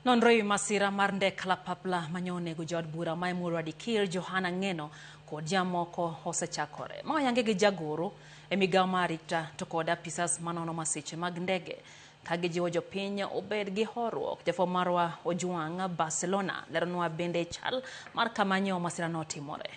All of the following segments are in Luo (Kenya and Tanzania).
Nonro masira mar ndek kalapapla manyonego jod bura maimuro adikir Johana Ngeno kod jamoko osechakore. Mayange gi jagoro migawo mar arita to kod apisas manono masiche mag ndege kagijiwo jopiny obed gi horuok. Jafo marwa Ojwang Barcelona leronwa bende chal mar kamanyo masira no timore.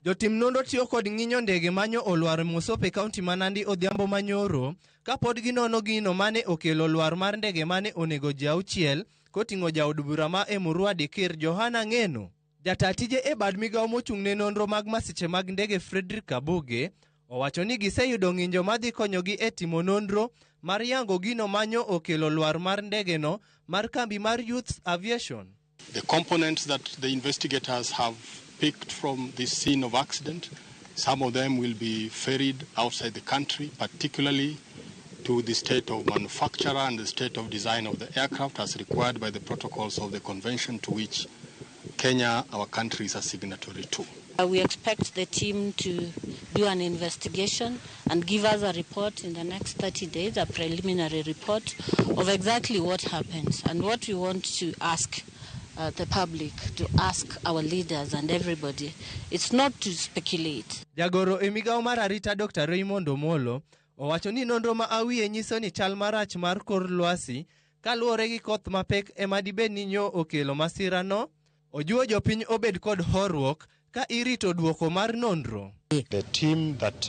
Jotim nonro tiyo kod ng'inyo ndege manyo olwar Mosope kaunti ma Nandi odhiambo manyoro kapod ginono gino mane okelo lwar mar ndege mane onego ji 6 koting'o jaod bura ma Emurua Dikir Johana Ngeno. Jatatije e bad migawo mochung' ne nonro mag masiche mag ndege Frederick Kabuge owacho ni giseyudo ng'injo madhi konyogi e timo nonro mar yango gino manyo okelo lwar mar ndege no mar kambi mar Youth Aviation. The components that the investigators have picked from this scene of accident, some of them will be ferried outside the country, particularly to the state of manufacturer and the state of design of the aircraft as required by the protocols of the convention to which Kenya, our country, is a signatory to. We expect the team to do an investigation and give us a report in the next 30 days, a preliminary report of exactly what happens and what we want to ask the public, to ask our leaders and everybody. It's not to speculate. Jagoro emigawo mar arita Dr. Raymond Omolo owacho ni nonro ma awiye nyiso ni chal marach mar kor lwasi kaluwore gi koth mapek ema dibed ni nyo okelo masira no. Ojiwo jopiny obed kod horuok ka irito duoko mar nonro. The team that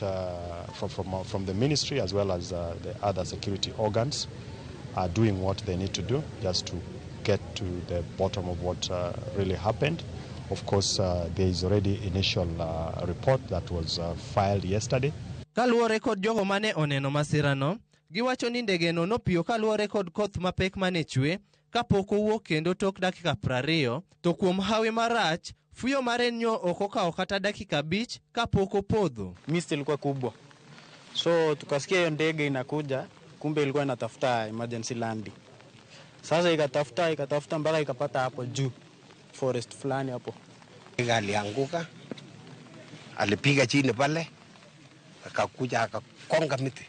from the ministry as well as the other security organs are doing what they need to do just to get to the bottom of what really happened. Of course, there is already initial report that was filed yesterday. Kaluwore kod jogo mane oneno masira no, giwacho ni ndege no nopiyo kaluwore kod koth mapek mane chwe kapok owuok kendo tok dakika 20 to kuom hawi marach fuyo mare nyo okokawo kata dakika 5 kapok opodho. Mist ilikuwa kubwa, so tukasikia hiyo ndege inakuja, kumbe ilikuwa inatafuta emergency landing. Sasa ikatafuta mpaka ikapata hapo juu forest fulani hapo. Alianguka, alipiga chini pale, akakuja akakonga miti,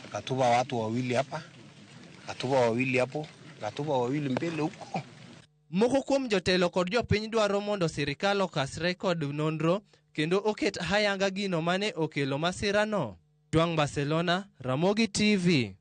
akatupa watu wawili hapa, akatupa wawili hapo, akatupa wawili mbele huko. Moko kuom jotelo kod jopiny dwaro mondo sirikal okasre kod nonro kendo oket hayanga gino mane okelo masira no. Ojwang Barcelona, Ramogi TV.